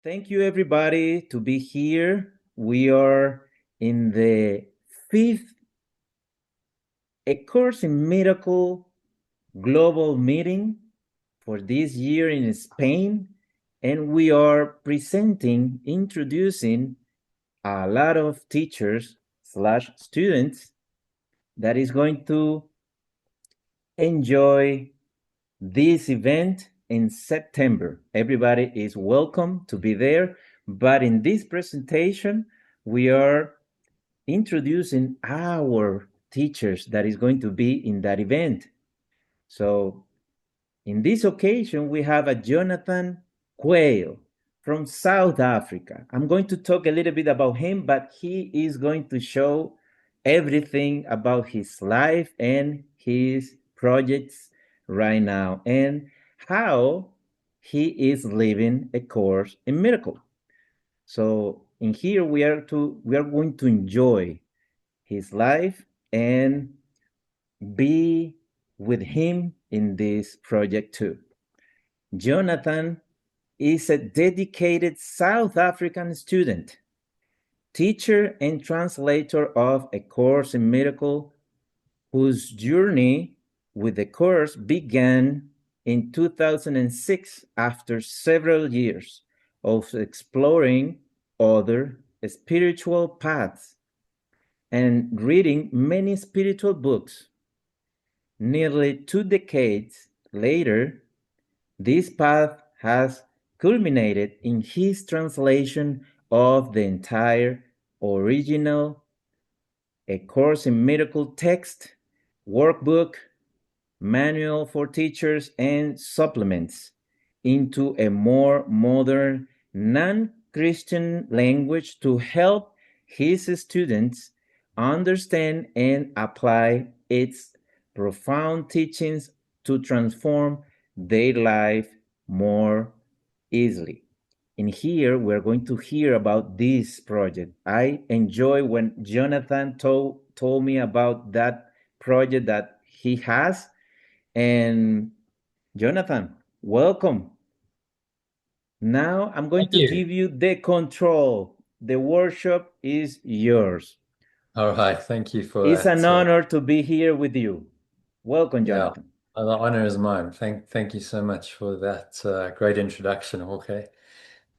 Thank you, everybody, to be here. We are in the fifth A Course in Miracle global meeting for this year in Spain, and we are introducing a lot of teachers slash students that is going to enjoy this event in September. Everybody is welcome to be there, but in this presentation, we are introducing our teachers that is going to be in that event. So in this occasion, we have a Jonathan Quail from South Africa. I'm going to talk a little bit about him, but he is going to show everything about his life and his projects right now and how he is living a course in miracle. So in here we are going to enjoy his life and be with him in this project too. Jonathan is a dedicated South African student, teacher, and translator of A Course in Miracle, whose journey with the course began in 2006 after several years of exploring other spiritual paths and reading many spiritual books. Nearly 2 decades later, this path has culminated in his translation of the entire original A Course in Miracle text, workbook, manual for teachers, and supplements into a more modern, non-Christian language to help his students understand and apply its profound teachings to transform their life more easily. In here, we're going to hear about this project. I enjoy when Jonathan told me about that project that he has. And Jonathan, welcome. Now I'm going Thank to you. give you the control. The workshop is yours. All right. Thank you for It's an that. honor to be here with you. Welcome, Yeah, Jonathan. the honor is mine. Thank you so much for that great introduction, Jorge.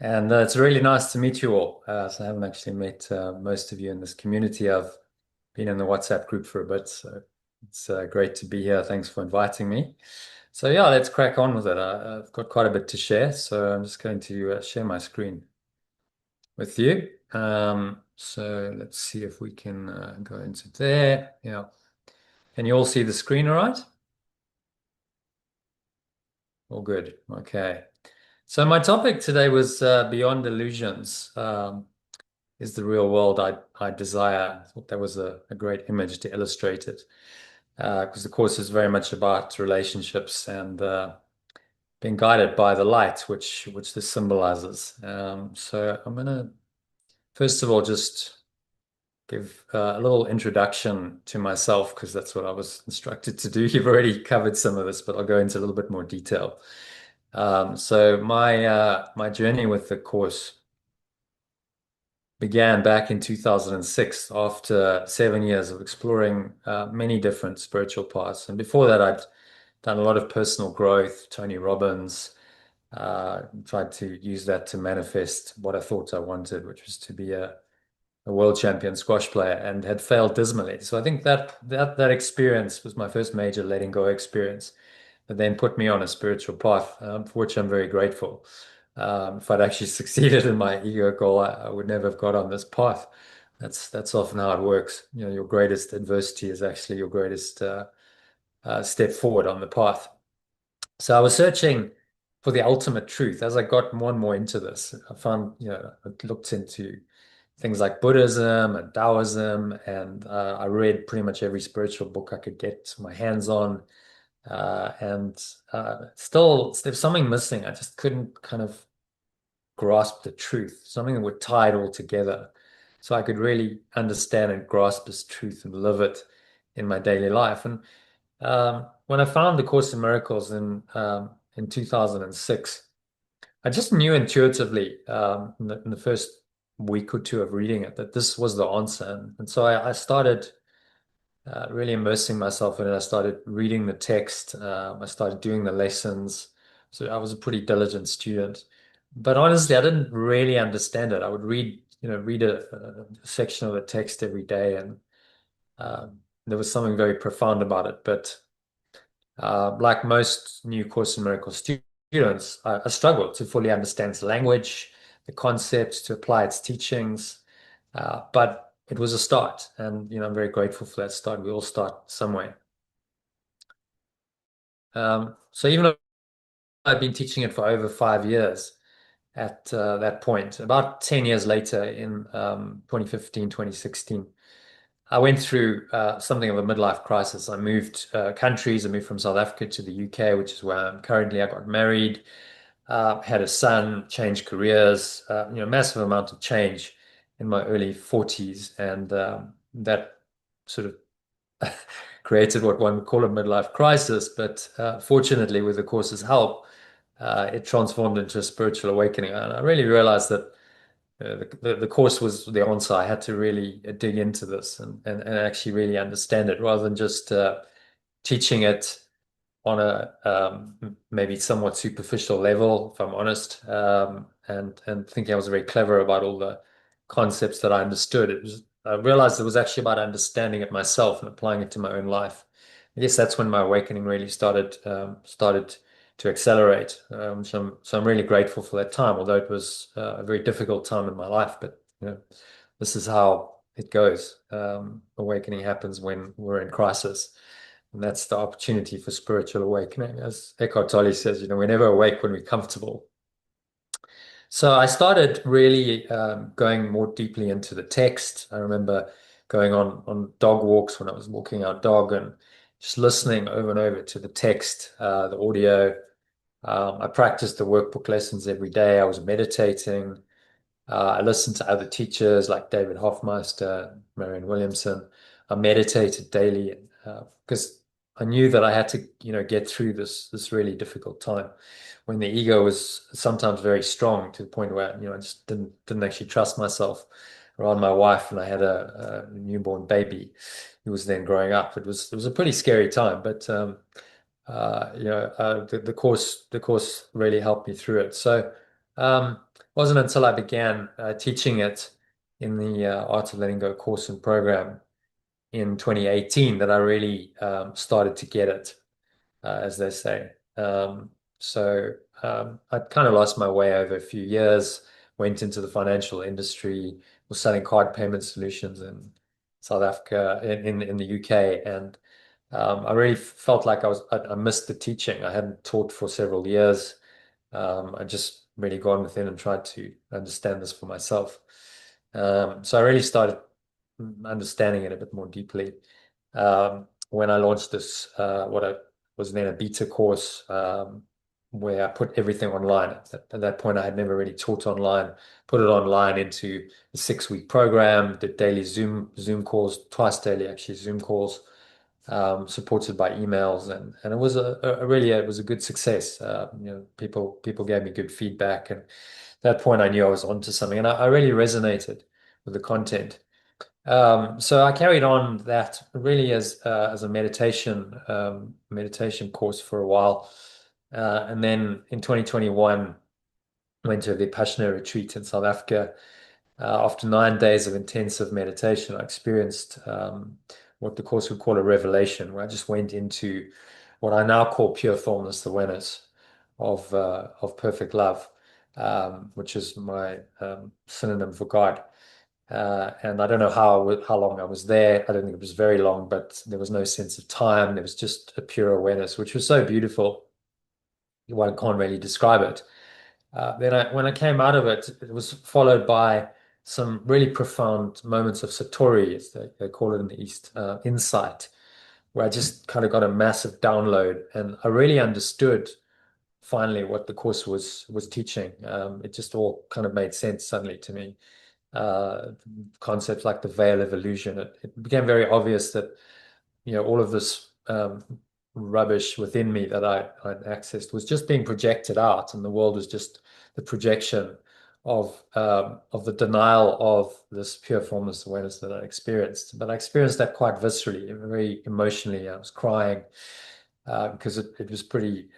And it's really nice to meet you all. So I haven't actually met most of you in this community. I've been in the WhatsApp group for a bit, so it's great to be here. Thanks for inviting me. So yeah, let's crack on with it. I've got quite a bit to share, so I'm just going to share my screen with you. So let's see if we can go into there. Yeah. Can you all see the screen all right? All good. Okay. So my topic today was beyond illusions is the real world I desire. I thought that was a great image to illustrate it because the course is very much about relationships and being guided by the light, which this symbolizes. So I'm gonna first of all just give a little introduction to myself because that's what I was instructed to do. You've already covered some of this, but I'll go into a little bit more detail. So my journey with the course began back in 2006 after 7 years of exploring many different spiritual paths. And before that, I'd done a lot of personal growth, Tony Robbins, tried to use that to manifest what I thought I wanted, which was to be a world champion squash player, and had failed dismally. So I think that experience was my first major letting go experience that then put me on a spiritual path, for which I'm very grateful. If I'd actually succeeded in my ego goal, I would never have got on this path. That's often how it works. You know, your greatest adversity is actually your greatest step forward on the path. So I was searching for the ultimate truth as I got more and more into this. I found, I looked into things like Buddhism and Taoism, and I read pretty much every spiritual book I could get my hands on. And still, there's something missing. I just couldn't kind of grasp the truth, something that would tie it all together. So I could really understand and grasp this truth and live it in my daily life. And when I found the Course in Miracles in 2006, I just knew intuitively in the first week or two of reading it that this was the answer. And so I started really immersing myself in it. I started reading the text. I started doing the lessons. So I was a pretty diligent student. But honestly, I didn't really understand it. I would read a section of the text every day, and there was something very profound about it. But like most new Course in Miracles students, I struggled to fully understand its language, the concepts, to apply its teachings. But it was a start, and I'm very grateful for that start. We all start somewhere. So even though I've been teaching it for over 5 years at that point, about 10 years later in 2015, 2016, I went through something of a midlife crisis. I moved countries. I moved from South Africa to the UK, which is where I'm currently. I got married, had a son, changed careers, massive amount of change in my early 40s. And that sort of created what one would call a midlife crisis. But fortunately, with the course's help, it transformed into a spiritual awakening. And I really realized that the course was the answer. I had to really dig into this and actually really understand it rather than just teaching it on a maybe somewhat superficial level, if I'm honest, and thinking I was very clever about all the concepts that I understood. I realized it was actually about understanding it myself and applying it to my own life. I guess that's when my awakening really started to accelerate. So I'm really grateful for that time, although it was a very difficult time in my life. But this is how it goes. Awakening happens when we're in crisis. And that's the opportunity for spiritual awakening. As Eckhart Tolle says, we're never awake when we're comfortable. So I started really going more deeply into the text. I remember going on dog walks when I was walking our dog and just listening over and over to the text, the audio. I practiced the workbook lessons every day. I was meditating. I listened to other teachers like David Hoffmeister, Marianne Williamson. I meditated daily because I knew that I had to, get through this really difficult time when the ego was sometimes very strong to the point where, I just didn't actually trust myself around my wife, and I had a newborn baby who was then growing up. It was a pretty scary time, but the course really helped me through it. So. It wasn't until I began teaching it in the Art of Letting Go course and program in 2018 that I really started to get it, as they say. I kind of lost my way over a few years, went into the financial industry, was selling card payment solutions in South Africa, in the UK, and I really felt like I missed the teaching. I hadn't taught for several years. I just really gone within and tried to understand this for myself. So I really started understanding it a bit more deeply when I launched this, what I was then a beta course, where I put everything online. At that point, I had never really taught online. Put it online into a 6-week program, did daily Zoom calls, twice daily actually Zoom calls, supported by emails, and it was it was a good success. People gave me good feedback, and at that point I knew I was onto something, and I really resonated with the content. So I carried on that really as a meditation course for a while, and then in 2021 went to a Vipassana retreat in South Africa. After 9 days of intensive meditation, I experienced what the course would call a revelation, where I just went into what I now call pure formless awareness of perfect love, which is my synonym for God. And I don't know how long I was there. I don't think it was very long, but there was no sense of time. There was just a pure awareness, which was so beautiful. One can't really describe it. When I came out of it, it was followed by some really profound moments of satori, as they call it in the East, insight, where I just kind of got a massive download, and I really understood finally what the course was teaching. It just all kind of made sense suddenly to me. Concepts like the veil of illusion. It became very obvious that all of this. rubbish within me that I'd accessed was just being projected out, and the world was just the projection of the denial of this pure formless awareness that I experienced. But I experienced that quite viscerally, very emotionally. I was crying because it was pretty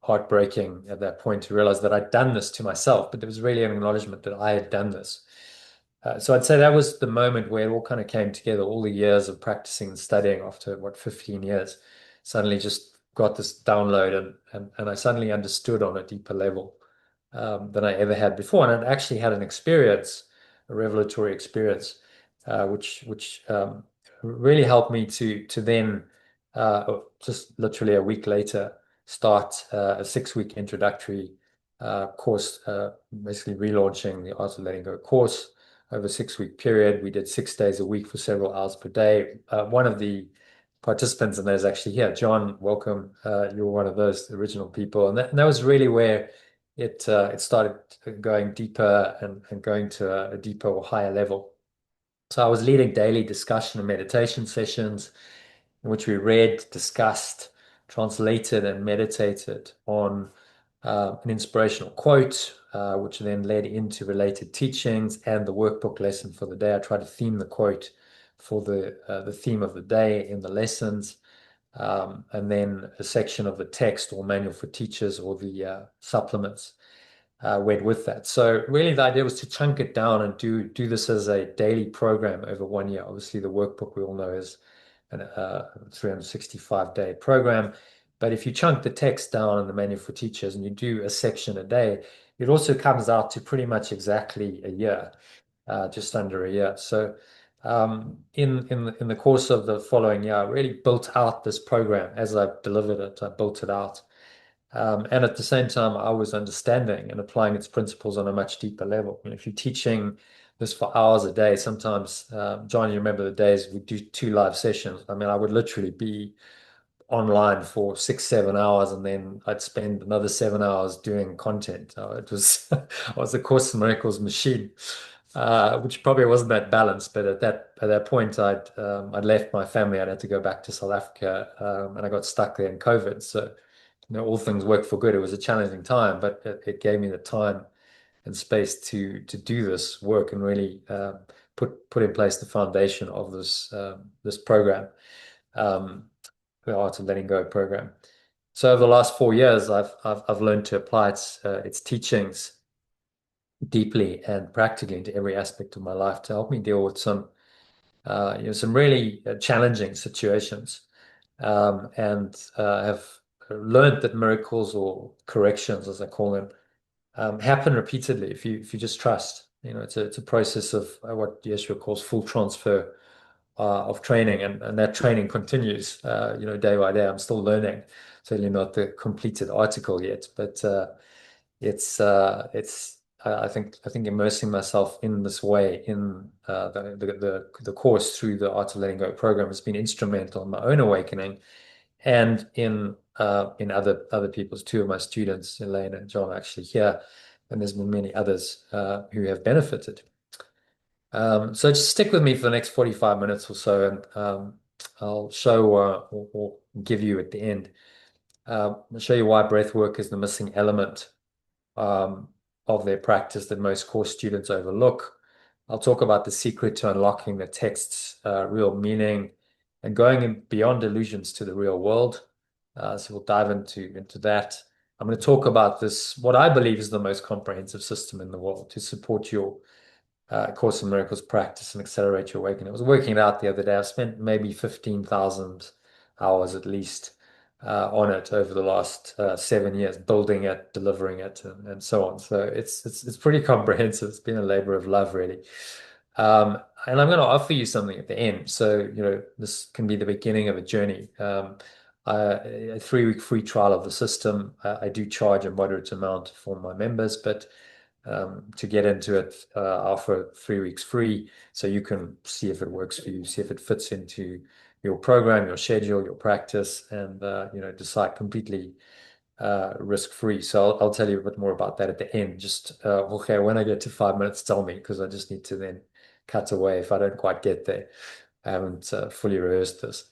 heartbreaking at that point to realize that I'd done this to myself, but there was really an acknowledgement that I had done this. So I'd say that was the moment where it all kind of came together, all the years of practicing and studying after what, 15 years, suddenly just got this download and I suddenly understood on a deeper level than I ever had before. And I actually had an experience, a revelatory experience, which really helped me to then just literally a week later start a 6-week introductory course, basically relaunching the Art of Letting Go course over a 6-week period. We did 6 days a week for several hours per day. One of the participants in that is actually here. John, welcome. You were one of those original people. And that was really where it started going deeper and going to a deeper or higher level. So I was leading daily discussion and meditation sessions in which we read, discussed, translated, and meditated on an inspirational quote, which then led into related teachings and the workbook lesson for the day. I tried to theme the quote for the theme of the day in the lessons, and then a section of the text or manual for teachers or the supplements went with that. So really the idea was to chunk it down and do this as a daily program over 1 year. Obviously, the workbook we all know is a 365-day program. But if you chunk the text down in the manual for teachers and you do a section a day, it also comes out to pretty much exactly a year, just under a year. So in the course of the following year, I really built out this program as I delivered it. I built it out. And at the same time, I was understanding and applying its principles on a much deeper level. And if you're teaching this for hours a day, sometimes, John, you remember the days we do 2 live sessions. I mean, I would literally be online for 6, 7 hours, and then I'd spend another 7 hours doing content. It was I was a Course in Miracles machine, which probably wasn't that balanced. But at that point, I'd left my family. I'd had to go back to South Africa, and I got stuck there in COVID. So all things work for good. It was a challenging time, but it gave me the time and space to do this work and really put in place the foundation of this program, um, the Art of Letting Go program. So over the last 4 years, I've learned to apply its teachings deeply and practically into every aspect of my life to help me deal with some really challenging situations, and have learned that miracles or corrections, as I call them, happen repeatedly if you just trust. It's a process of what Yeshua calls full transfer of training, and that training continues, day by day. I'm still learning. Certainly not the completed article yet, but it's I think immersing myself in this way in the course through the Art of Letting Go program has been instrumental in my own awakening and in other people's. 2 of my students, Elaine and John, are actually here, and there's been many others who have benefited. So just stick with me for the next 45 minutes or so, and I'll show or give you at the end. I'll show you why breath work is the missing element um, of their practice that most course students overlook. I'll talk about the secret to unlocking the text's real meaning and going beyond illusions to the real world. So we'll dive into that. I'm going to talk about this, what I believe is the most comprehensive system in the world to support your Course in Miracles practice and accelerate your awakening. I was working it out the other day. I've spent maybe 15,000 hours at least on it over the last 7 years, building it, delivering it, and so on. So it's pretty comprehensive. It's been a labor of love, really. And I'm going to offer you something at the end. So, this can be the beginning of a journey. A 3-week free trial of the system. I do charge a moderate amount for my members, but to get into it, I offer 3 weeks free, so you can see if it works for you, see if it fits into your program, your schedule, your practice, and decide completely risk-free. So I'll tell you a bit more about that at the end. Just okay, when I get to 5 minutes, tell me, because I just need to then cut away if I don't quite get there. I haven't fully rehearsed this.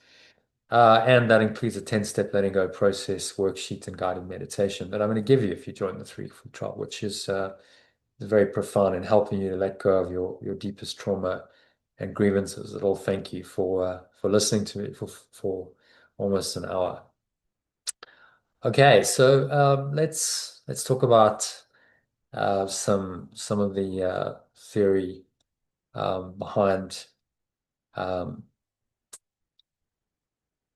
And that includes a 10-step letting go process, worksheet, and guided meditation that I'm going to give you if you join the 3 Free Trial, which is very profound in helping you to let go of your deepest trauma and grievances. It'll thank you for listening to me for almost an hour. Okay, so let's talk about some of the theory behind um,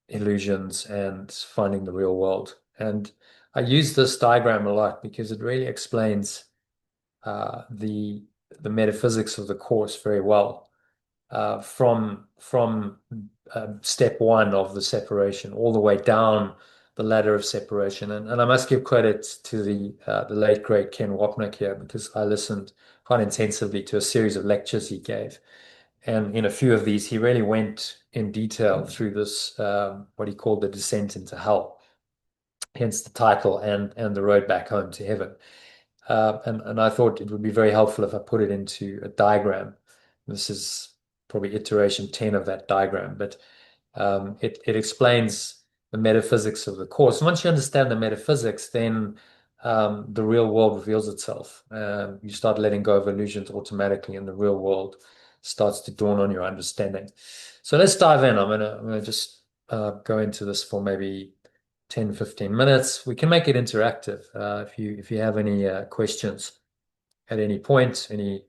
illusions and finding the real world. And I use this diagram a lot because it really explains the metaphysics of the course very well. From step one of the separation all the way down the ladder of separation. And I must give credit to the late great Ken Wapnick here because I listened quite intensively to a series of lectures he gave. And in a few of these, he really went in detail through this, what he called the descent into hell, hence the title and the road back home to heaven. And I thought it would be very helpful if I put it into a diagram. This is probably iteration 10 of that diagram, but it explains the metaphysics of the course. And once you understand the metaphysics, then the real world reveals itself. You start letting go of illusions automatically, and the real world starts to dawn on your understanding. So let's dive in. I'm gonna just go into this for maybe 10, 15 minutes. We can make it interactive. If you have any questions at any point, any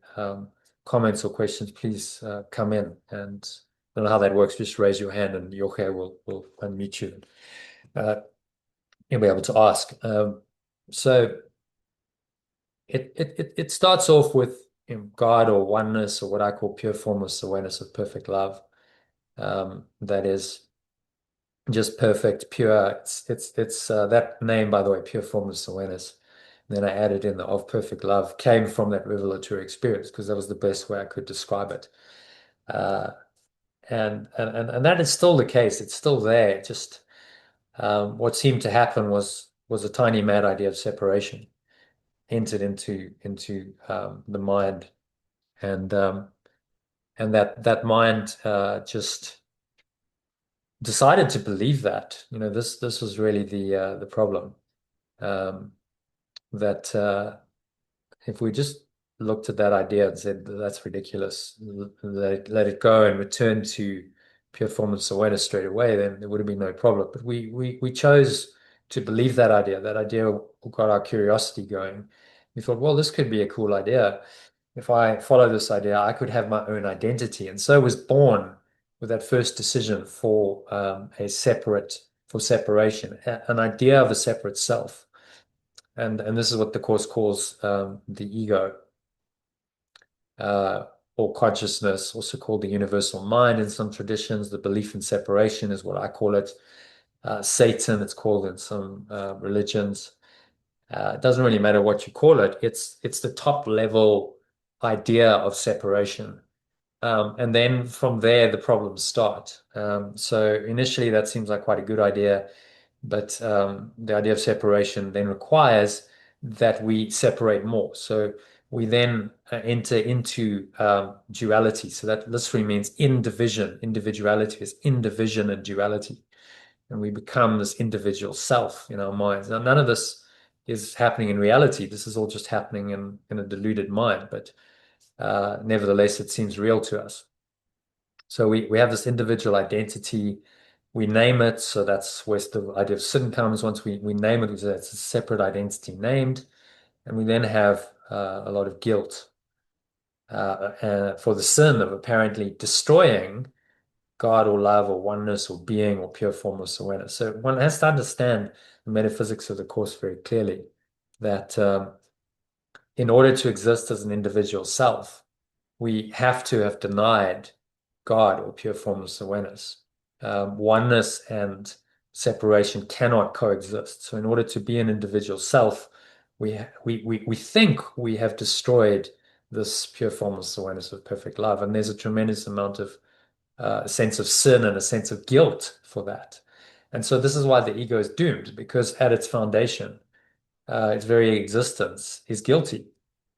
comments or questions, please come in. And I don't know how that works. Just raise your hand and Yoche will unmute you. You'll be able to ask. So it starts off with God or oneness or what I call pure formless awareness of perfect love. That is just perfect, pure. It's that name, by the way, pure formless awareness. And then I added in the of perfect love came from that revelatory experience because that was the best way I could describe it. Uh, and that is still the case. It's still there. Just what seemed to happen was a tiny mad idea of separation entered into the mind, and that mind just decided to believe that. This was really the problem. Um, that if we just looked at that idea and said that's ridiculous, let it go and return to pure formless awareness straight away, then there would have been no problem. But we chose to believe that idea. That idea got our curiosity going. We thought, well, this could be a cool idea. If I follow this idea, I could have my own identity. And so was born with that first decision for for separation, an idea of a separate self. And this is what the course calls the ego, or consciousness, also called the universal mind in some traditions. The belief in separation is what I call it. Satan, it's called in some religions. It doesn't really matter what you call it. It's the top level idea of separation. And then from there, the problems start. So initially, that seems like quite a good idea. But the idea of separation then requires that we separate more. So we then enter into duality. So that literally means in division. Individuality is in division and duality. And we become this individual self in our minds. Now, none of this is happening in reality. This is all just happening in a deluded mind. But nevertheless, it seems real to us. So we have this individual identity. We name it. So that's where the idea of sin comes. Once we name it, it's a separate identity named. And we then have a lot of guilt for the sin of apparently destroying God or love or oneness or being or pure formless awareness. So one has to understand the metaphysics of the course very clearly that in order to exist as an individual self, we have to have denied God or pure formless awareness. Oneness and separation cannot coexist. So, in order to be an individual self, we think we have destroyed this pure formless awareness of perfect love, and there's a tremendous amount of sense of sin and a sense of guilt for that. And so, this is why the ego is doomed, because at its foundation, its very existence is guilty.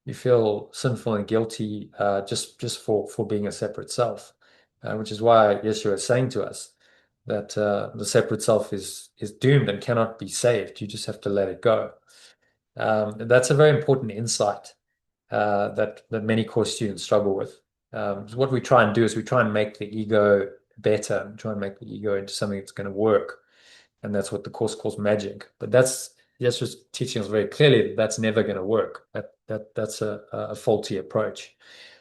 You feel sinful and guilty just for being a separate self, which is why Yeshua is saying to us the separate self is doomed and cannot be saved. You just have to let it go. And that's a very important insight that many course students struggle with. So what we try and do is we try and make the ego better and try and make the ego into something that's going to work. And that's what the course calls magic. But that's just teaching us very clearly that that's never going to work. That's a faulty approach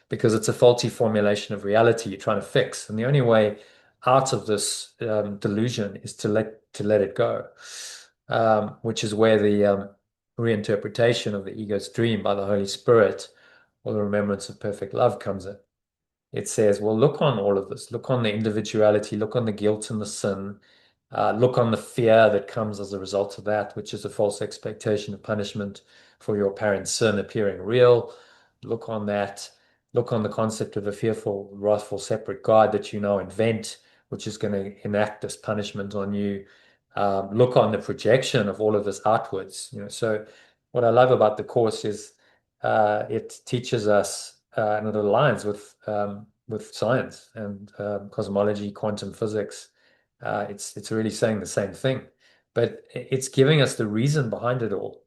because it's a faulty formulation of reality you're trying to fix. And the only way out of this delusion is to let it go, which is where the reinterpretation of the ego's dream by the Holy Spirit or the remembrance of perfect love comes in. It says, well, look on all of this. Look on the individuality, look on the guilt and the sin, look on the fear that comes as a result of that, which is a false expectation of punishment for your parents' sin appearing real. Look on that. Look on the concept of a fearful, wrathful, separate God that you now invent, which is going to enact this punishment on you. Look on the projection of all of this outwards. So what I love about the course is it teaches us and it aligns with science and cosmology, quantum physics. It's really saying the same thing, but it's giving us the reason behind it all.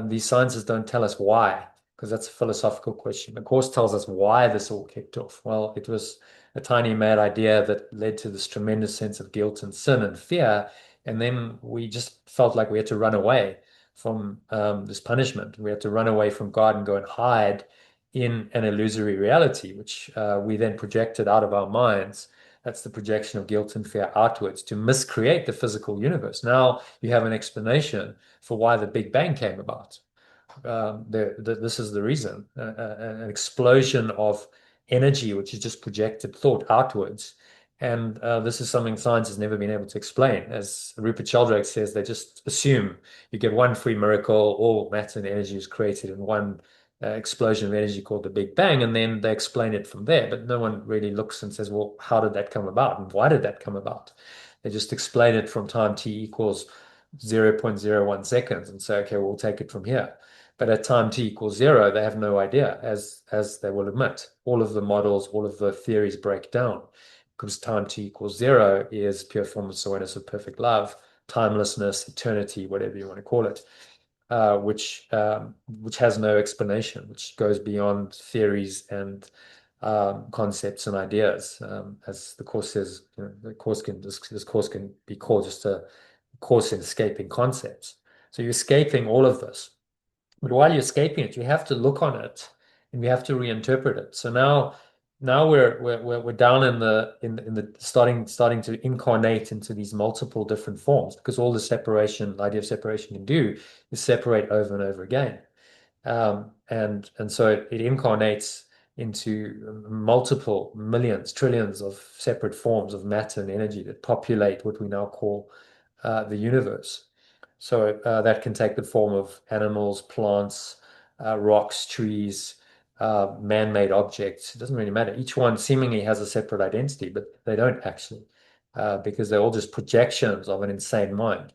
These sciences don't tell us why, because that's a philosophical question. The course tells us why this all kicked off. Well, it was a tiny mad idea that led to this tremendous sense of guilt and sin and fear, and then we just felt like we had to run away from this punishment. We had to run away from God and go and hide in an illusory reality, which we then projected out of our minds. That's the projection of guilt and fear outwards to miscreate the physical universe. Now you have an explanation for why the Big Bang came about. This is the reason. An explosion of energy, which is just projected thought outwards. And this is something science has never been able to explain. As Rupert Sheldrake says, they just assume you get one free miracle, all matter and energy is created in one explosion of energy called the Big Bang, and then they explain it from there. But no one really looks and says, well, how did that come about? And why did that come about? They just explain it from time t equals 0.01 seconds and say, okay, we'll take it from here. But at time t equals zero, they have no idea, as they will admit. All of the models, all of the theories break down because time t equals zero is pure formless awareness of perfect love, timelessness, eternity, whatever you want to call it, which has no explanation, which goes beyond theories and concepts and ideas. As the course says, this course can be called just a course in escaping concepts. So you're escaping all of this. But while you're escaping it, you have to look on it and you have to reinterpret it. So now we're down in the starting to incarnate into these multiple different forms because all the idea of separation can do is separate over and over again. And so it incarnates into multiple millions, trillions of separate forms of matter and energy that populate what we now call the universe. So that can take the form of animals, plants, rocks, trees, man-made objects. It doesn't really matter. Each one seemingly has a separate identity, but they don't actually, because they're all just projections of an insane mind.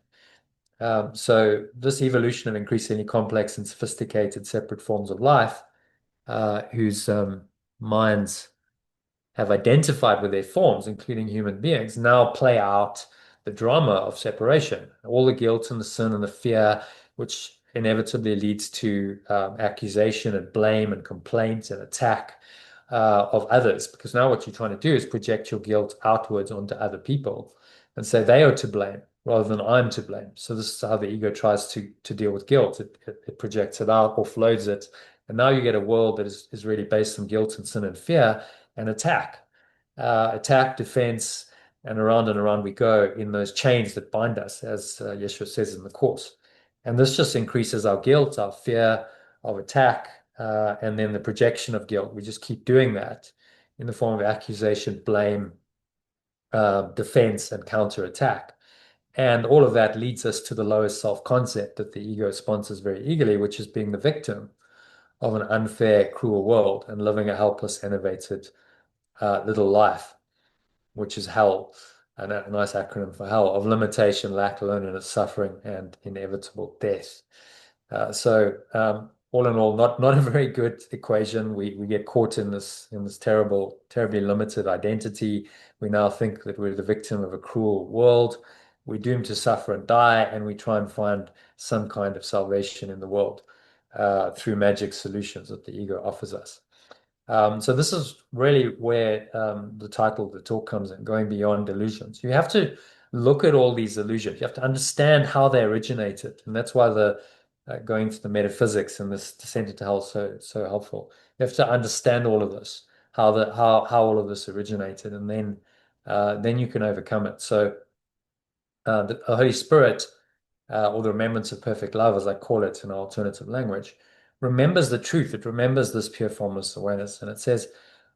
So this evolution of increasingly complex and sophisticated separate forms of life, whose minds have identified with their forms, including human beings, now play out the drama of separation, all the guilt and the sin and the fear, which inevitably leads to accusation and blame and complaint and attack of others. Because now what you're trying to do is project your guilt outwards onto other people and say they are to blame rather than I'm to blame. So this is how the ego tries to deal with guilt. It projects it out, offloads it, and now you get a world that is really based on guilt and sin and fear and attack, defense, and around we go in those chains that bind us, as Yeshua says in the course. And this just increases our guilt, our fear of attack, and then the projection of guilt. We just keep doing that in the form of accusation, blame, defense, and counterattack. And all of that leads us to the lowest self-concept that the ego sponsors very eagerly, which is being the victim of an unfair, cruel world and living a helpless, enervated little life, which is hell, and a nice acronym for hell, of limitation, lack, loneliness, suffering, and inevitable death. So all in all, not a very good equation. We get caught in this terribly limited identity. We now think that we're the victim of a cruel world. We're doomed to suffer and die, and we try and find some kind of salvation in the world through magic solutions that the ego offers us. So this is really where the title of the talk comes in, going beyond illusions. You have to look at all these illusions. You have to understand how they originated, and that's why the going to the metaphysics and this descent into hell is so helpful. You have to understand all of this, how all of this originated, and then you can overcome it. So the Holy Spirit, or the remembrance of perfect love, as I call it in alternative language, remembers the truth. It remembers this pure formless awareness. And it says,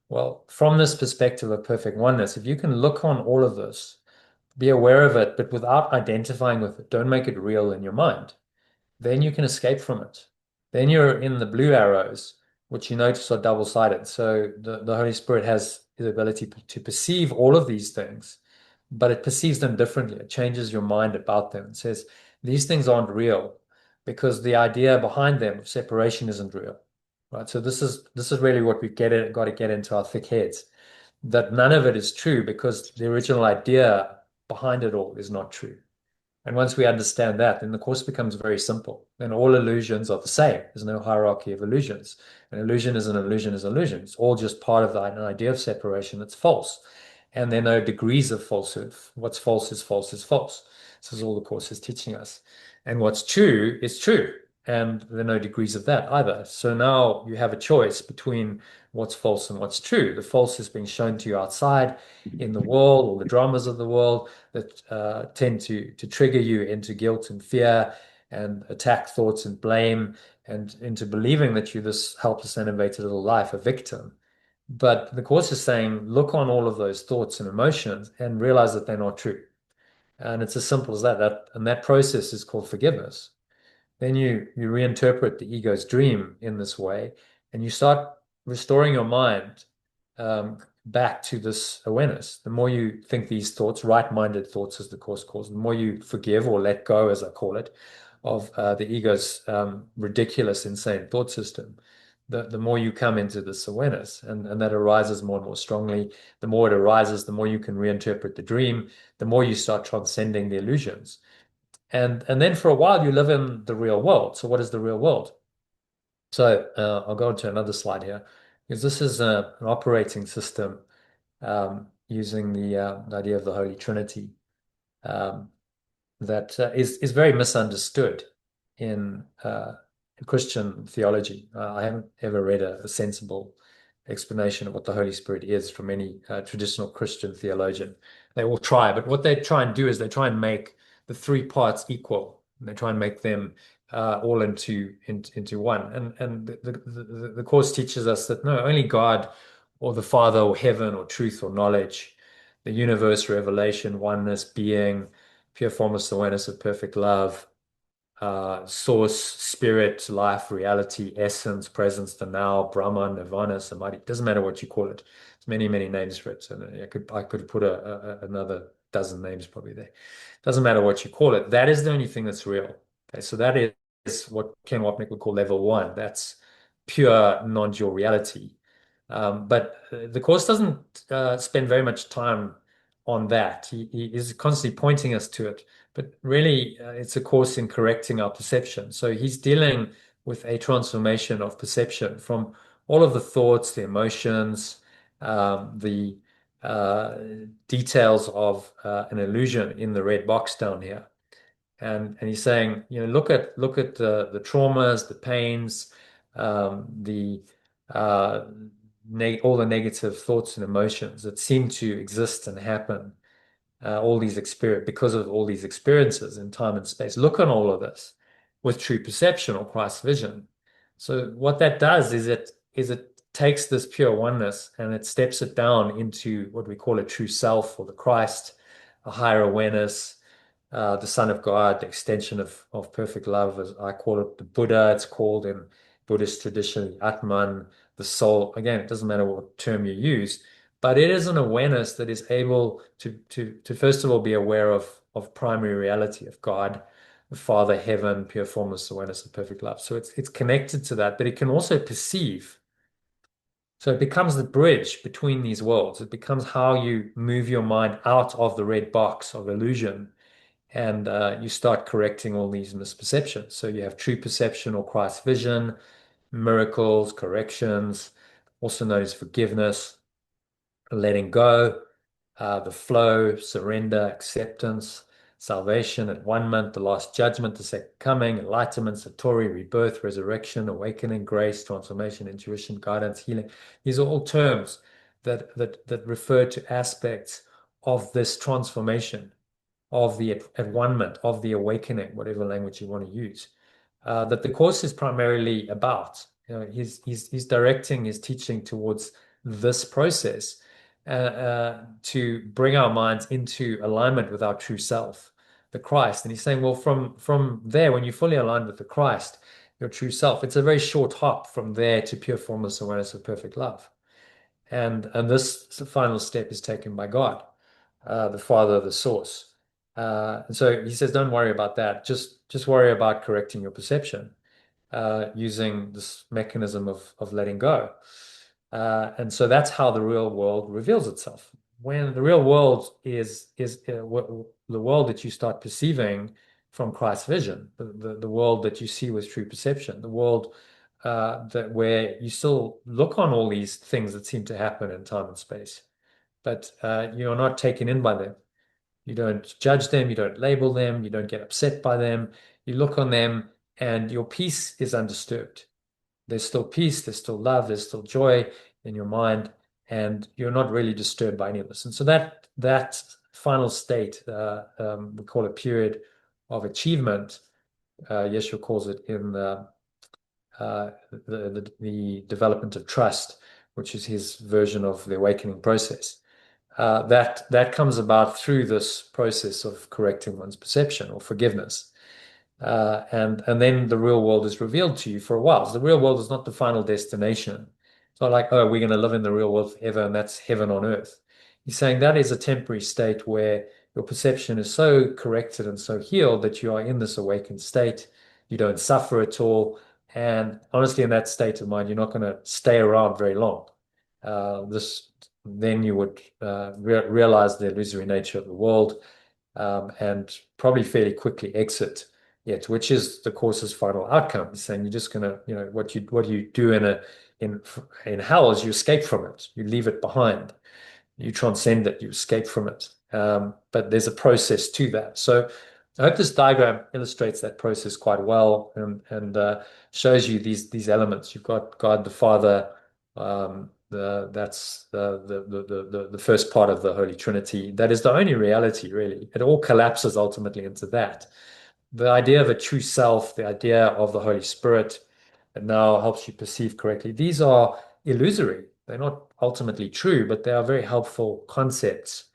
well, from this perspective of perfect oneness, if you can look on all of this, be aware of it, but without identifying with it, don't make it real in your mind, then you can escape from it. Then you're in the blue arrows, which you notice are double-sided. So the Holy Spirit has the ability to perceive all of these things, but it perceives them differently. It changes your mind about them. It says these things aren't real because the idea behind them of separation isn't real. Right. So this is really what we've got to get into our thick heads, that none of it is true because the original idea behind it all is not true. And once we understand that, then the course becomes very simple. Then all illusions are the same. There's no hierarchy of illusions. An illusion is an illusion is an illusion. It's all just part of an idea of separation that's false. And there are no degrees of falsehood. What's false is false is false. This is all the course is teaching us. And what's true is true. And there are no degrees of that either. So now you have a choice between what's false and what's true. The false is being shown to you outside in the world, all the dramas of the world that tend to trigger you into guilt and fear and attack thoughts and blame and into believing that you're this helpless, animated little life, a victim. But the Course is saying, look on all of those thoughts and emotions and realize that they're not true. And it's as simple as that. And that process is called forgiveness. Then you reinterpret the ego's dream in this way, and you start restoring your mind back to this awareness. The more you think these thoughts, right-minded thoughts, as the Course calls, the more you forgive or let go, as I call it, of the ego's ridiculous, insane thought system. The more you come into this awareness, and that arises more and more strongly. The more it arises, the more you can reinterpret the dream, the more you start transcending the illusions. And then for a while you live in the real world. So what is the real world? So I'll go into another slide here, because this is an operating system using the idea of the Holy Trinity um, that is very misunderstood in Christian theology. I haven't ever read a sensible explanation of what the Holy Spirit is from any traditional Christian theologian. They all try, but what they try and do is they try and make the three parts equal. They try and make them all into one. And the Course teaches us that no, only God or the Father or heaven or truth or knowledge, the universe, revelation, oneness, being, pure formless awareness of perfect love, source, spirit, life, reality, essence, presence, the now, Brahman, Nirvana, Samadhi. It doesn't matter what you call it. There's many names for it. And I could put another dozen names probably there. Doesn't matter what you call it. That is the only thing that's real. Okay, so that is what Ken Wapnick would call level one. That's pure non-dual reality. But the Course doesn't spend very much time on that. He is constantly pointing us to it. But really, it's a course in correcting our perception. So he's dealing with a transformation of perception from all of the thoughts, the emotions, the uh, details of an illusion in the red box down here. And he's saying, look at the traumas, the pains, the all the negative thoughts and emotions that seem to exist and happen all these experience because of all these experiences in time and space. Look on all of this with true perception or Christ vision. So what that does is it takes this pure oneness and it steps it down into what we call a true self or the Christ, a higher awareness, the Son of God, the extension of perfect love, as I call it, the Buddha. It's called in Buddhist tradition, Atman, the soul. Again, it doesn't matter what term you use, but it is an awareness that is able to first of all be aware of primary reality of God, the Father, heaven, pure formless awareness of perfect love. So it's connected to that, but it can also perceive. So it becomes the bridge between these worlds. It becomes how you move your mind out of the red box of illusion, and you start correcting all these misperceptions. So you have true perception or Christ vision, miracles, corrections, also known as forgiveness, letting go, the flow, surrender, acceptance, salvation, at 1 month, the last judgment, the second coming, enlightenment, satori, rebirth, resurrection, awakening, grace, transformation, intuition, guidance, healing. These are all terms that refer to aspects of this transformation, of the at 1 month, of the awakening, whatever language you want to use. That the course is primarily about. He's directing his teaching towards this process to bring our minds into alignment with our true self, the Christ. And he's saying, well, from there, when you fully aligned with the Christ, your true self, it's a very short hop from there to pure formless awareness of perfect love. And this final step is taken by God, the Father, the Source. And so he says, don't worry about that. Just worry about correcting your perception using this mechanism of letting go. And so that's how the real world reveals itself. When the real world is the world that you start perceiving from Christ's vision, the world that you see with true perception, the world that where you still look on all these things that seem to happen in time and space, but you're not taken in by them. You don't judge them, you don't label them, you don't get upset by them. You look on them and your peace is undisturbed. There's still peace, there's still love, there's still joy in your mind, and you're not really disturbed by any of this. And so that final state, we call it period of achievement. Yeshua calls it in the development of trust, which is his version of the awakening process. That comes about through this process of correcting one's perception or forgiveness. And then the real world is revealed to you for a while. So the real world is not the final destination. It's not like, oh, we're going to live in the real world forever and that's heaven on earth. He's saying that is a temporary state where your perception is so corrected and so healed that you are in this awakened state. You don't suffer at all. And honestly, in that state of mind, you're not going to stay around very long. Then you would realize the illusory nature of the world and probably fairly quickly exit it, which is the course's final outcome. Saying you're just gonna, what you do in hell is you escape from it, you leave it behind, you transcend it, you escape from it. But there's a process to that. So I hope this diagram illustrates that process quite well and shows you these elements. You've got God the Father. That's the first part of the Holy Trinity. That is the only reality, really. It all collapses ultimately into that. The idea of a true self, the idea of the Holy Spirit, that now helps you perceive correctly. These are illusory. They're not ultimately true, but they are very helpful concepts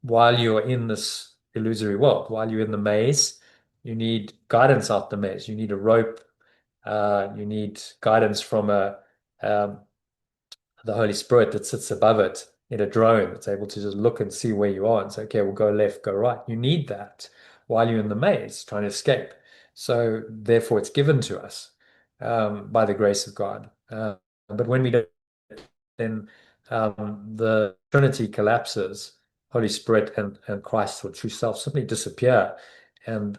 while you're in this illusory world. While you're in the maze, you need guidance out the maze. You need a rope. You need guidance from the Holy Spirit that sits above it in a drone that's able to just look and see where you are and say, okay, we'll go left, go right. You need that while you're in the maze trying to escape. So therefore, it's given to us by the grace of God. But when we don't, then the Trinity collapses. Holy Spirit and Christ or true self simply disappear. And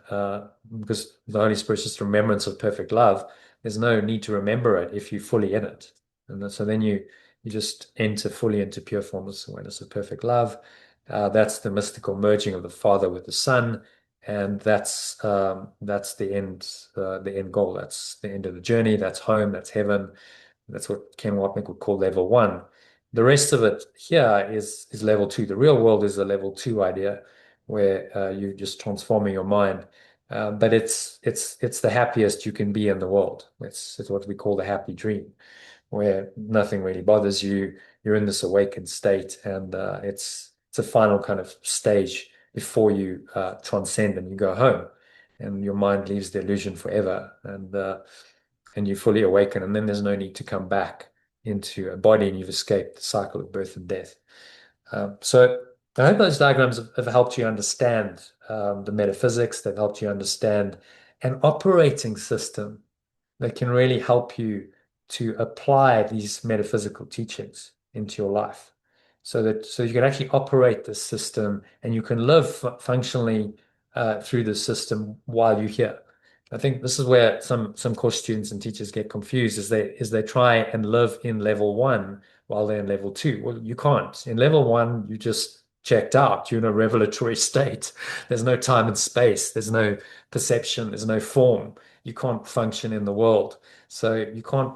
because the Holy Spirit is just remembrance of perfect love, there's no need to remember it if you're fully in it. And so then you just enter fully into pure formless awareness of perfect love. That's the mystical merging of the Father with the Son, and that's the end goal. That's the end of the journey. That's home. That's heaven. That's what Ken Wapnick would call level 1. The rest of it here is level 2. The real world is a level 2 idea where you're just transforming your mind. But it's the happiest you can be in the world. It's what we call the happy dream, where nothing really bothers you. You're in this awakened state, and it's a final kind of stage before you transcend and you go home, and your mind leaves the illusion forever, and you fully awaken, and then there's no need to come back into a body, and you've escaped the cycle of birth and death. So I hope those diagrams have helped you understand the metaphysics. They've helped you understand an operating system that can really help you to apply these metaphysical teachings into your life so you can actually operate the system and you can live functionally through the system while you're here. I think this is where some course students and teachers get confused is they try and live in level one while they're in level two. Well, you can't. In level one, you just checked out. You're in a revelatory state. There's no time and space. There's no perception. There's no form. You can't function in the world. So you can't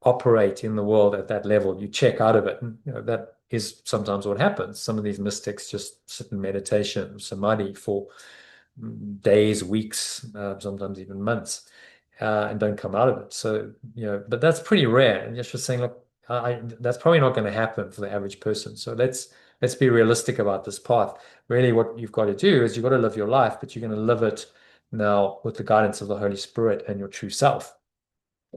operate in the world at that level. You check out of it. And, that is sometimes what happens. Some of these mystics just sit in meditation, samadhi for days, weeks, sometimes even months, and don't come out of it. So, but that's pretty rare. And just for saying, look, that's probably not going to happen for the average person. So let's be realistic about this path. Really, what you've got to do is you've got to live your life, but you're going to live it now with the guidance of the Holy Spirit and your true self,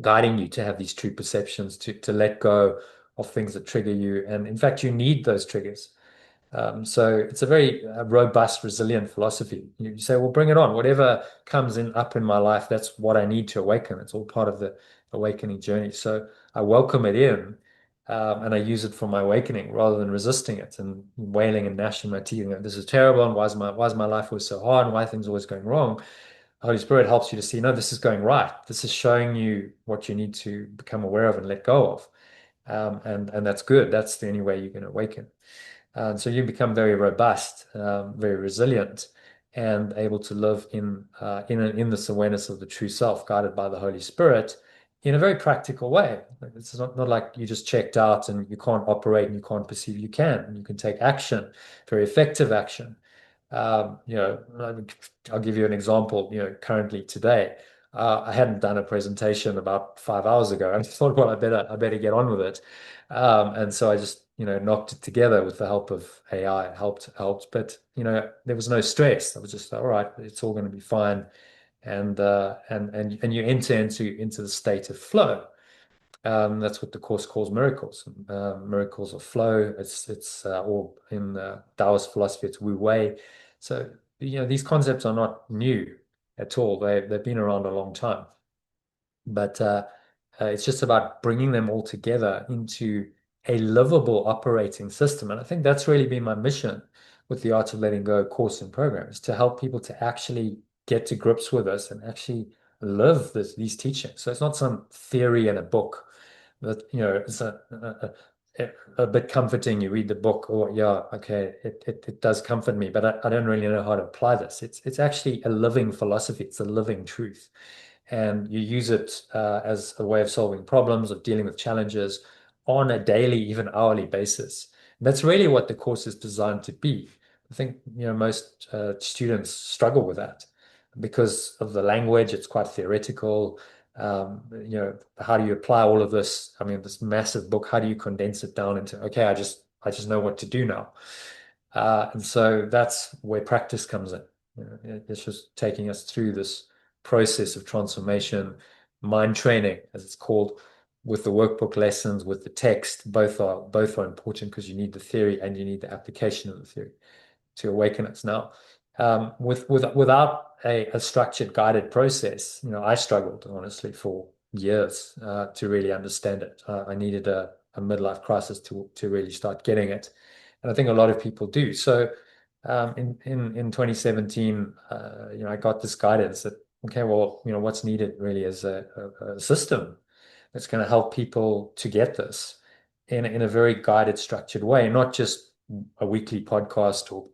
guiding you to have these true perceptions, to let go of things that trigger you. And in fact, you need those triggers. So it's a very robust, resilient philosophy. You say, well, bring it on. Whatever comes in up in my life, that's what I need to awaken. It's all part of the awakening journey. So I welcome it in, and I use it for my awakening rather than resisting it and wailing and gnashing my teeth. This is terrible. And why is my life always so hard? And why are things always going wrong? The Holy Spirit helps you to see, no, this is going right. This is showing you what you need to become aware of and let go of. And that's good. That's the only way you can awaken. So you become very robust, very resilient, and able to live in this awareness of the true self, guided by the Holy Spirit, in a very practical way. It's not like you just checked out and you can't operate and you can't perceive. You can. You can take action, very effective action. I'll give you an example. Currently today, I hadn't done a presentation about 5 hours ago. I thought, well, I better get on with it. And so I just, knocked it together with the help of AI. It helped, but there was no stress. I was just, all right, it's all going to be fine. And you enter into the state of flow. That's what the course calls miracles. Miracles of flow. It's or in Taoist philosophy, it's Wu Wei. So these concepts are not new at all. They've been around a long time, but it's just about bringing them all together into a livable operating system. And I think that's really been my mission with the Art of Letting Go course and program, is to help people to actually get to grips with this and actually live these teachings. So it's not some theory in a book that, it's a bit comforting. You read the book, or yeah, okay, it does comfort me, but I don't really know how to apply this. It's actually a living philosophy. It's a living truth, and you use it as a way of solving problems, of dealing with challenges on a daily, even hourly basis. And that's really what the course is designed to be. I think most students struggle with that because of the language. It's quite theoretical. How do you apply all of this? I mean, this massive book, how do you condense it down into, okay, I just know what to do now. And so that's where practice comes in. It's just taking us through this process of transformation, mind training, as it's called, with the workbook lessons, with the text. Both are important because you need the theory and you need the application of the theory to awaken us. Now, without a structured, guided process, I struggled honestly for years to really understand it. I needed a midlife crisis to really start getting it, and I think a lot of people do. So, in 2017, I got this guidance that, okay, well, what's needed really is a system that's going to help people to get this in a very guided, structured way, not just a weekly podcast or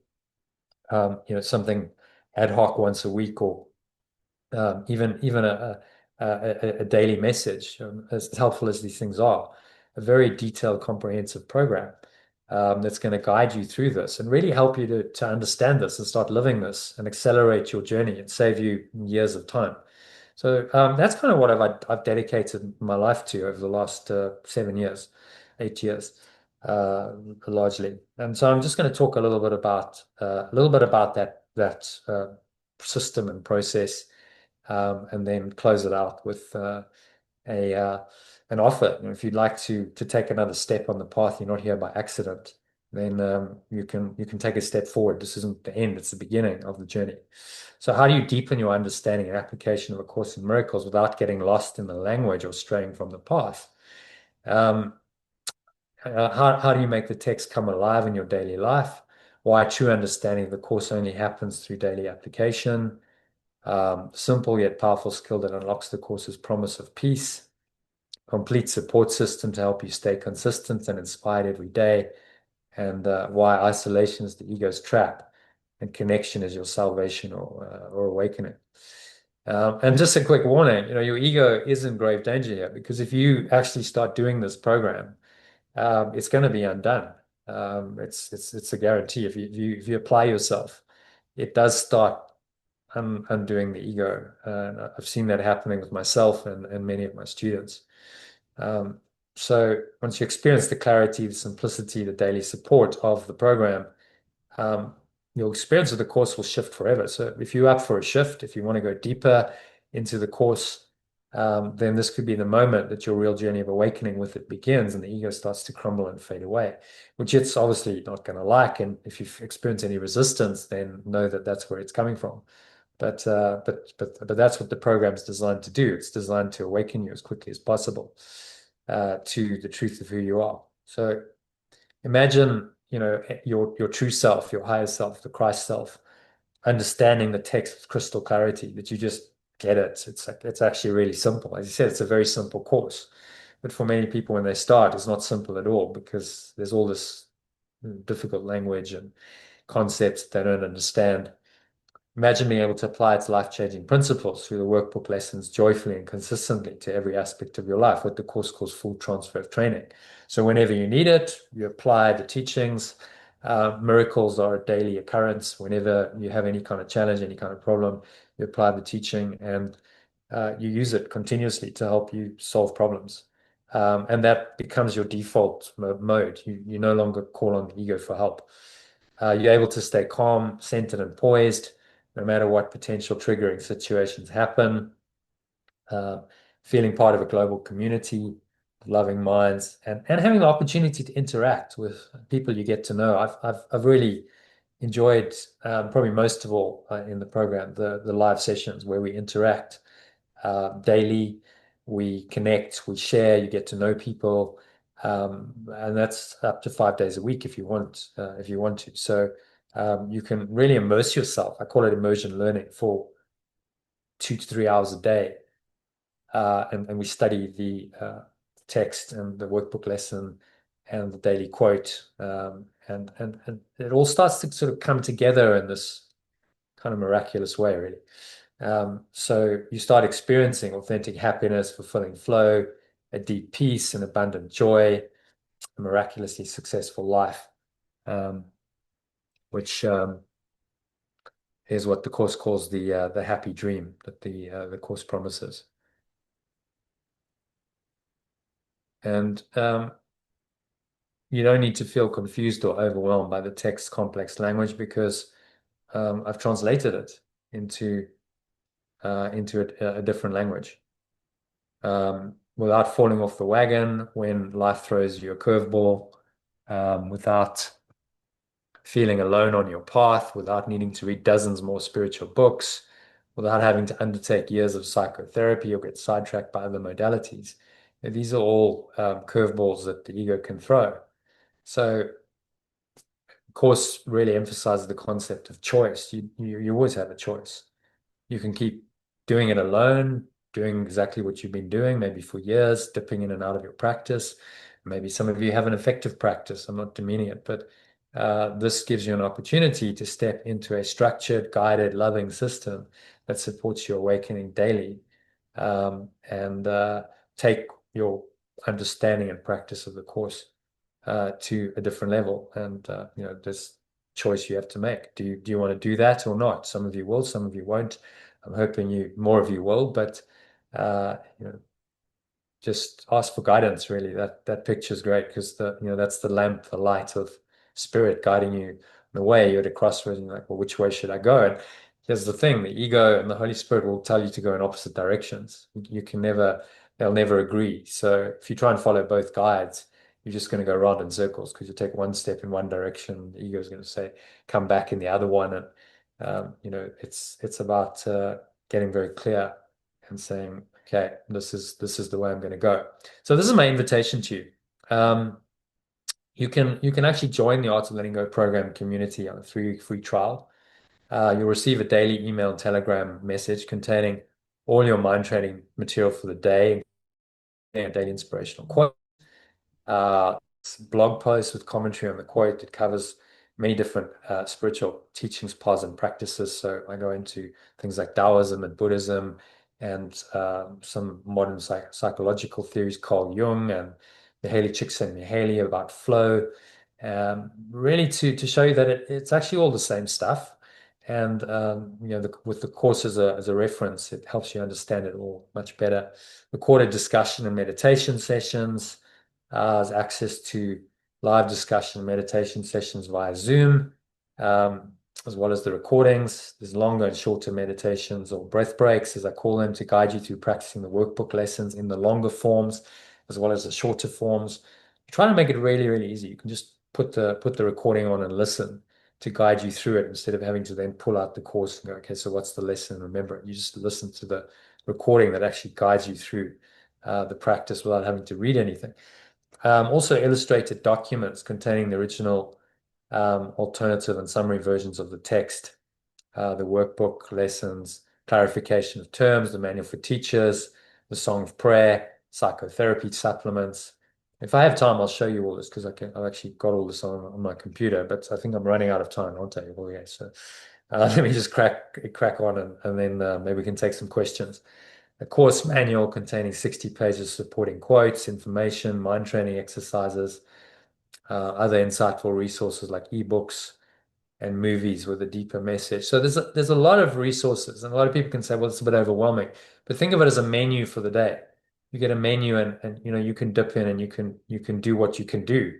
something ad hoc once a week, or even a daily message. As helpful as these things are, a very detailed, comprehensive program that's going to guide you through this and really help you to understand this and start living this and accelerate your journey and save you years of time. So that's kind of what I've dedicated my life to over the last 7 years, 8 years, largely. And so I'm just going to talk a little bit about that system and process, and then close it out with a an offer. If you'd like to take another step on the path, you're not here by accident. then you can take a step forward. This isn't the end, it's the beginning of the journey. So how do you deepen your understanding and application of A Course in Miracles without getting lost in the language or straying from the path? Um, how do you make the text come alive in your daily life? Why true understanding of the course only happens through daily application. Simple yet powerful skill that unlocks the course's promise of peace. Complete support system to help you stay consistent and inspired every day. And why isolation is the ego's trap and connection is your salvation or awakening. And just a quick warning, your ego is in grave danger here because if you actually start doing this program, it's going to be undone. It's a guarantee. If you apply yourself, it does start undoing the ego. And I've seen that happening with myself and many of my students. Um, so once you experience the clarity, the simplicity, the daily support of the program, um, your experience of the course will shift forever. So if you're up for a shift, if you want to go deeper into the course, then this could be the moment that your real journey of awakening with it begins and the ego starts to crumble and fade away, which it's obviously not going to like. And if you experience any resistance, then know that that's where it's coming from. But that's what the program is designed to do. It's designed to awaken you as quickly as possible to the truth of who you are. So imagine, your true self, your higher self, the Christ self, understanding the text with crystal clarity, that you just get it. It's actually really simple. As you said, it's a very simple course. But for many people, when they start, it's not simple at all because there's all this difficult language and concepts they don't understand. Imagine being able to apply its life-changing principles through the workbook lessons joyfully and consistently to every aspect of your life, what the course calls full transfer of training. So whenever you need it, you apply the teachings. Miracles are a daily occurrence. Whenever you have any kind of challenge, any kind of problem, you apply the teaching and you use it continuously to help you solve problems. And that becomes your default mode. You no longer call on the ego for help. You're able to stay calm, centered, and poised no matter what potential triggering situations happen. Uh, Feeling part of a global community, loving minds, and having the opportunity to interact with people you get to know. I've really enjoyed probably most of all in the program the live sessions where we interact daily. We connect, we share, you get to know people. And that's up to 5 days a week if you want to. So you can really immerse yourself. I call it immersion learning for 2 to 3 hours a day. And we study the text and the workbook lesson and the daily quote. And it all starts to sort of come together in this kind of miraculous way, really. So you start experiencing authentic happiness, fulfilling flow, a deep peace, and abundant joy, a miraculously successful life, which is what the course calls the happy dream that the course promises. And you don't need to feel confused or overwhelmed by the text's complex language because I've translated it into a different language. Without falling off the wagon when life throws you a curveball, without feeling alone on your path, without needing to read dozens more spiritual books, without having to undertake years of psychotherapy or get sidetracked by other modalities. And these are all curveballs that the ego can throw. So, of course, really emphasizes the concept of choice. You always have a choice. You can keep doing it alone, doing exactly what you've been doing, maybe for years, dipping in and out of your practice. Maybe some of you have an effective practice. I'm not demeaning it, but this gives you an opportunity to step into a structured, guided, loving system that supports your awakening daily, and take your understanding and practice of the course to a different level. And there's choice you have to make. Do you want to do that or not? Some of you will, some of you won't. I'm hoping more of you will, but uh, you know, just ask for guidance. Really, that picture is great because that's the lamp, the light of spirit guiding you in the way. You're at a crossroads, and you're like, well, which way should I go? And here's the thing: the ego and the Holy Spirit will tell you to go in opposite directions. They'll never agree. So if you try and follow both guides, you're just going to go round in circles because you take one step in one direction, the ego is going to say, come back in the other one. And, it's about getting very clear and saying, okay, this is the way I'm going to go. So this is my invitation to you. You can actually join the Art of Letting Go program community on a 3-week free trial. You'll receive a daily email and telegram message containing all your mind training material for the day, and a daily inspirational quote, blog post with commentary on the quote. It covers many different spiritual teachings, paths, and practices. So I go into things like Taoism and Buddhism and some modern psychological theories, Carl Jung and Mihaly Csikszentmihalyi about flow, really to show you that it's actually all the same stuff. And with the course as a reference, it helps you understand it all much better. Recorded discussion and meditation sessions, has access to live discussion and meditation sessions via Zoom, as well as the recordings. There's longer and shorter meditations or breath breaks, as I call them, to guide you through practicing the workbook lessons in the longer forms, as well as the shorter forms. Trying to make it really, really easy. You can just put the recording on and listen to guide you through it instead of having to then pull out the course and go, okay, so what's the lesson? Remember, you just listen to the recording that actually guides you through the practice without having to read anything. Also illustrated documents containing the original, alternative and summary versions of the text, the workbook lessons, clarification of terms, the manual for teachers, the song of prayer, psychotherapy supplements. If I have time, I'll show you all this because I've actually got all this on my computer, but I think I'm running out of time, aren't I? Oh, yeah. So let me just crack on and then maybe we can take some questions. A course manual containing 60 pages supporting quotes, information, mind training exercises, other insightful resources like ebooks and movies with a deeper message. So there's a lot of resources, and a lot of people can say, well, it's a bit overwhelming. But think of it as a menu for the day. You get a menu and you can dip in and you can do what you can do.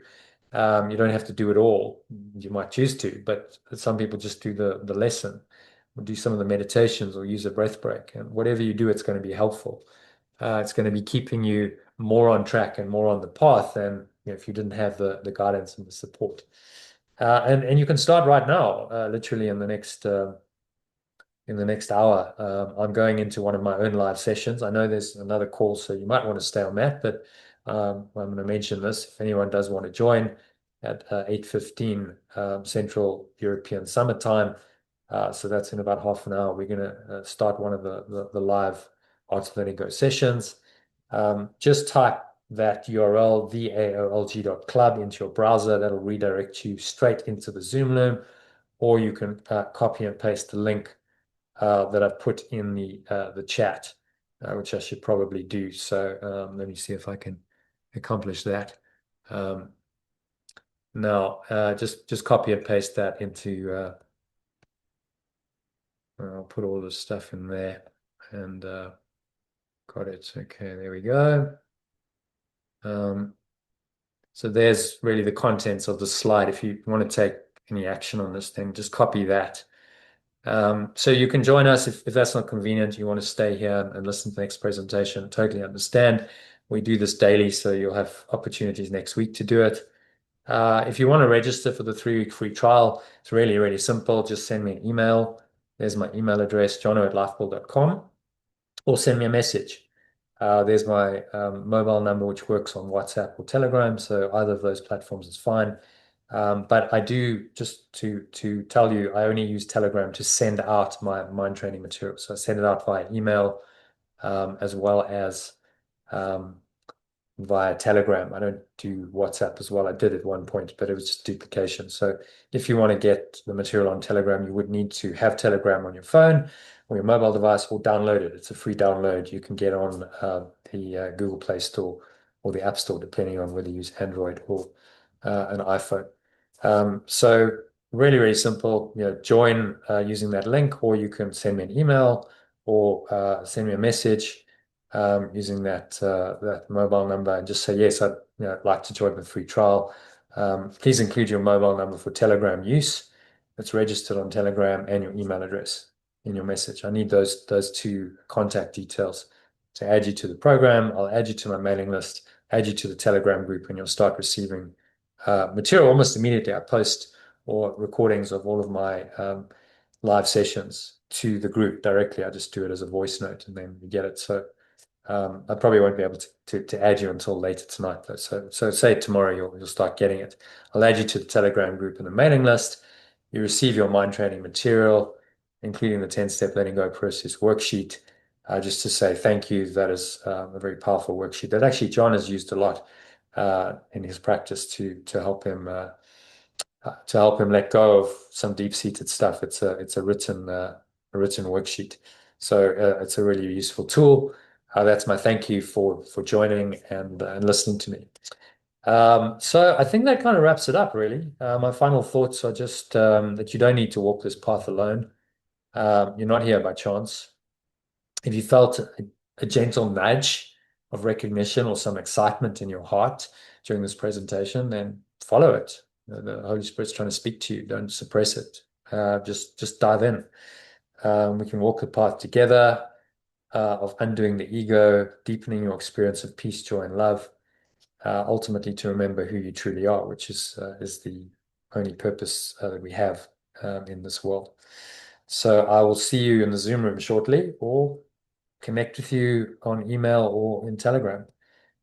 You don't have to do it all. You might choose to, but some people just do the lesson, or do some of the meditations, or use a breath break. And whatever you do, it's going to be helpful. It's going to be keeping you more on track and more on the path than if you didn't have the guidance and the support. And you can start right now, literally in the next hour. I'm going into one of my own live sessions. I know there's another call, so you might want to stay on that, but I'm going to mention this. If anyone does want to join at 8:15 Central European Summer Time, so that's in about half an hour, we're going to start one of the live Arts of Letting Go sessions. Just type that URL, vaolg.club, into your browser. That'll redirect you straight into the Zoom room, or you can copy and paste the link that I've put in the chat, which I should probably do. So let me see if I can accomplish that. Now, just copy and paste that into. I'll put all this stuff in there, and got it. Okay, there we go. So there's really the contents of the slide. If you want to take any action on this thing, just copy that. So you can join us if that's not convenient. You want to stay here and listen to the next presentation. Totally understand. We do this daily, so you'll have opportunities next week to do it. If you want to register for the 3-week free trial, it's really, really simple. Just send me an email. There's my email address, jono@lifebuild.com, or send me a message. There's my mobile number, which works on WhatsApp or Telegram. So either of those platforms is fine. But I do, just to tell you, I only use Telegram to send out my mind training material. So I send it out via email, as well as via Telegram. I don't do WhatsApp as well. I did at one point, but it was just duplication. So if you want to get the material on Telegram, you would need to have Telegram on your phone or your mobile device, or download it. It's a free download. You can get on the Google Play Store or the App Store, depending on whether you use Android or an iPhone. So really, really simple. Join using that link, or you can send me an email or send me a message using that mobile number, and just say, yes, I'd like to join the free trial. Please include your mobile number for Telegram use. It's registered on Telegram, and your email address in your message. I need those two contact details to add you to the program. I'll add you to my mailing list. add you to the Telegram group, and you'll start receiving material almost immediately. I post or recordings of all of my live sessions to the group directly. I just do it as a voice note, and then you get it. So I probably won't be able to add you until later tonight, though. So say tomorrow you'll start getting it. I'll add you to the Telegram group and the mailing list. You receive your mind training material, including the 10-step letting go process worksheet. Just to say thank you. That is a very powerful worksheet that actually John has used a lot in his practice to help him let go of some deep-seated stuff. It's a written worksheet, so it's a really useful tool. That's my thank you for joining and listening to me. So I think that kind of wraps it up, really. My final thoughts are just that you don't need to walk this path alone. You're not here by chance. If you felt a gentle nudge of recognition or some excitement in your heart during this presentation, then follow it. The Holy Spirit's trying to speak to you. Don't suppress it. Just dive in. We can walk the path together of undoing the ego, deepening your experience of peace, joy, and love. Ultimately, to remember who you truly are, which is the only purpose that we have in this world. So I will see you in the Zoom room shortly, or connect with you on email or in Telegram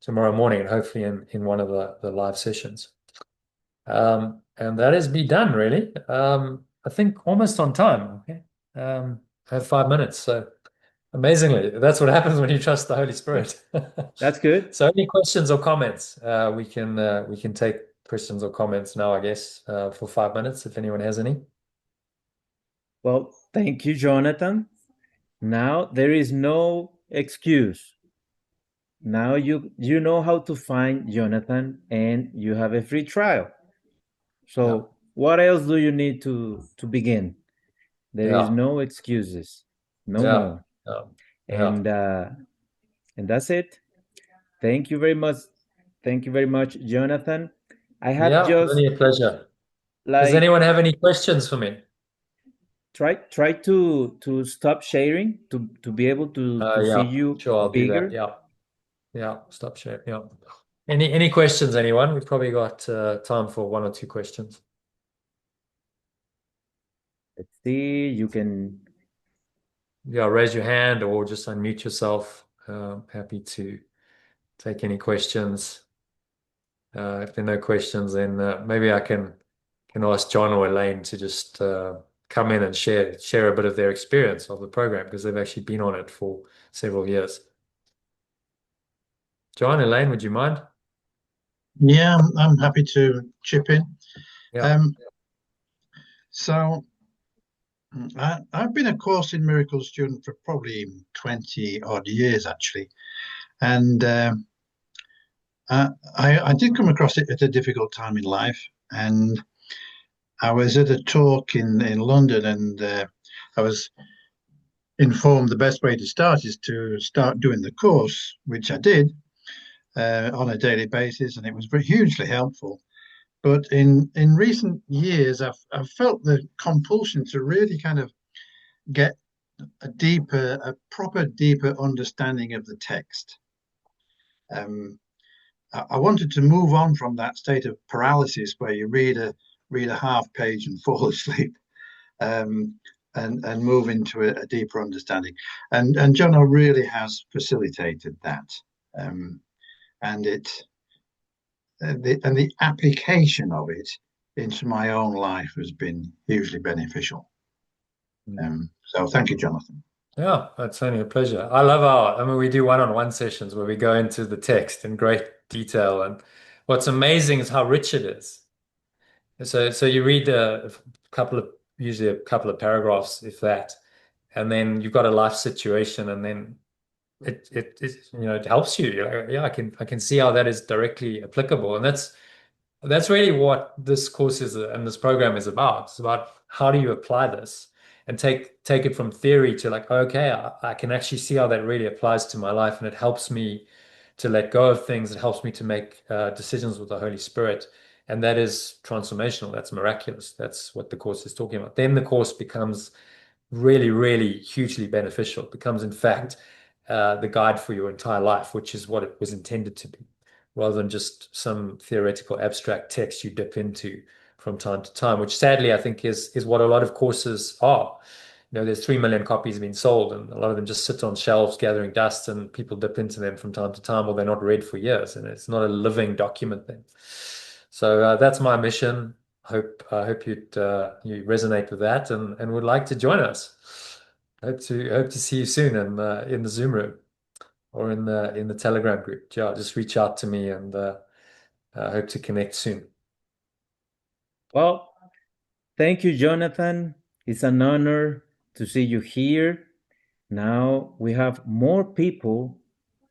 tomorrow morning, and hopefully in one of the live sessions. And that is me done, really. I think almost on time. Okay. I have 5 minutes, so amazingly, that's what happens when you trust the Holy Spirit. That's good. So, any questions or comments? We can take questions or comments now, I guess, for 5 minutes if anyone has any. Well, thank you, Jonathan. Now there is no excuse. Now you know how to find Jonathan, and you have a free trial. So Yeah. what else do you need to begin? There is Yeah. no excuses, no Yeah. more. Yeah. Yeah. And and that's it. Thank you very much. Thank you very much, Jonathan. I have Yeah. just Really a pleasure. Does like anyone have any questions for me? try to stop sharing to be able to see Yeah. you Sure, I'll do that. bigger. Yeah. Yeah. Stop sharing. Yeah. Any questions, anyone? We've probably got time for one or two questions. Let's see. You can. Yeah, raise your hand or just unmute yourself. Happy to take any questions. If there are no questions, then maybe I can ask John or Elaine to just come in and share a bit of their experience of the program because they've actually been on it for several years. John, Elaine, would you mind? Yeah, I'm happy to chip in. Yeah. Um, so I've been a Course in Miracles student for probably 20 odd years, actually. And I did come across it at a difficult time in life. And I was at a talk in London, and I was informed the best way to start is to start doing the course, which I did on a daily basis. And it was hugely helpful. But in recent years, I've felt the compulsion to really kind of get a proper, deeper understanding of the text. I wanted to move on from that state of paralysis where you read a half page and fall asleep, um, and move into a deeper understanding. And Jono really has facilitated that, and the application of it into my own life has been hugely beneficial. So thank you, Jonathan. Yeah, that's only a pleasure. I mean, we do one-on-one sessions where we go into the text in great detail. And what's amazing is how rich it is. So you read usually a couple of paragraphs, if that, and then you've got a life situation, and then it helps you. You're like, yeah, I can see how that is directly applicable, and that's really what this course is and this program is about. It's about how do you apply this and take it from theory to like, okay, I can actually see how that really applies to my life, and it helps me to let go of things. It helps me to make decisions with the Holy Spirit. And that is transformational. That's miraculous. That's what the course is talking about. Then the course becomes really, really hugely beneficial. It becomes, in fact, the guide for your entire life, which is what it was intended to be. rather than just some theoretical abstract text you dip into from time to time, which sadly I think is what a lot of courses are. There's 3 million copies being sold, and a lot of them just sit on shelves gathering dust, and people dip into them from time to time, or they're not read for years, and it's not a living document then. So that's my mission. I hope you resonate with that and would like to join us. Hope to see you soon in the Zoom room or in the Telegram group. Yeah, just reach out to me and hope to connect soon. Well, thank you, Jonathan. It's an honor to see you here. Now we have more people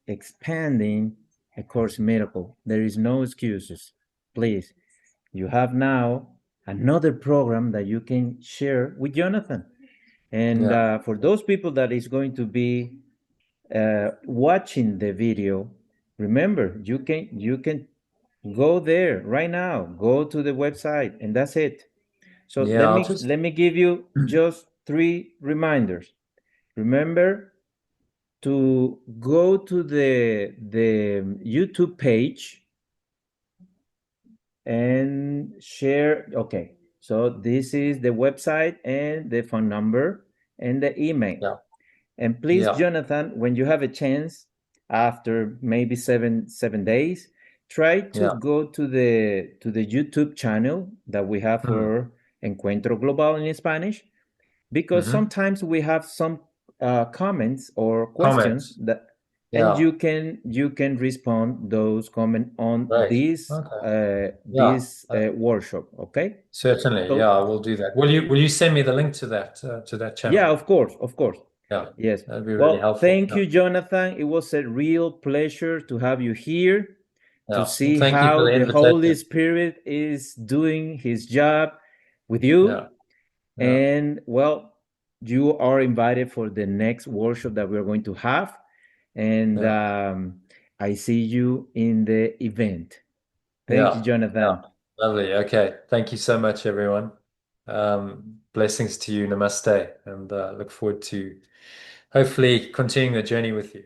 expanding A Course in Miracle. There is no excuses. Please, you have now another program that you can share with Jonathan. And Yeah, for those people that is going to be watching the video, remember you can go there right now. Go to the website, and that's it. So yeah. let I'll me just let me give you just 3 reminders. Remember to go to the YouTube page and share. Okay, so this is the website and the phone number and the email. yeah, And please, yeah, Jonathan, when you have a chance, after maybe seven days, try to yeah. go to the YouTube channel that we have Mm. for Encuentro Global in Spanish, because Mm-hmm. sometimes we have some comments or questions Comments. that, and Yeah, you can respond those comments on great. this Okay. Yeah, this workshop. Okay. certainly. Yeah, So I will do that. Will you send me the link to that yeah, channel? of course. Yeah, Yes. that'd be really Well, helpful. thank Yeah, you, Jonathan. It was a real pleasure to have you here to yeah. Well, see thank you for how the the Holy invitation. Spirit is doing his job with you. Yeah, yeah, And well, you are invited for the next workshop that we're going to have. And yeah, I see you in the event. Thank you, yeah, yeah. Jonathan. Lovely. Okay. Thank you so much, everyone. Blessings to you. Namaste. And look forward to hopefully continuing the journey with you.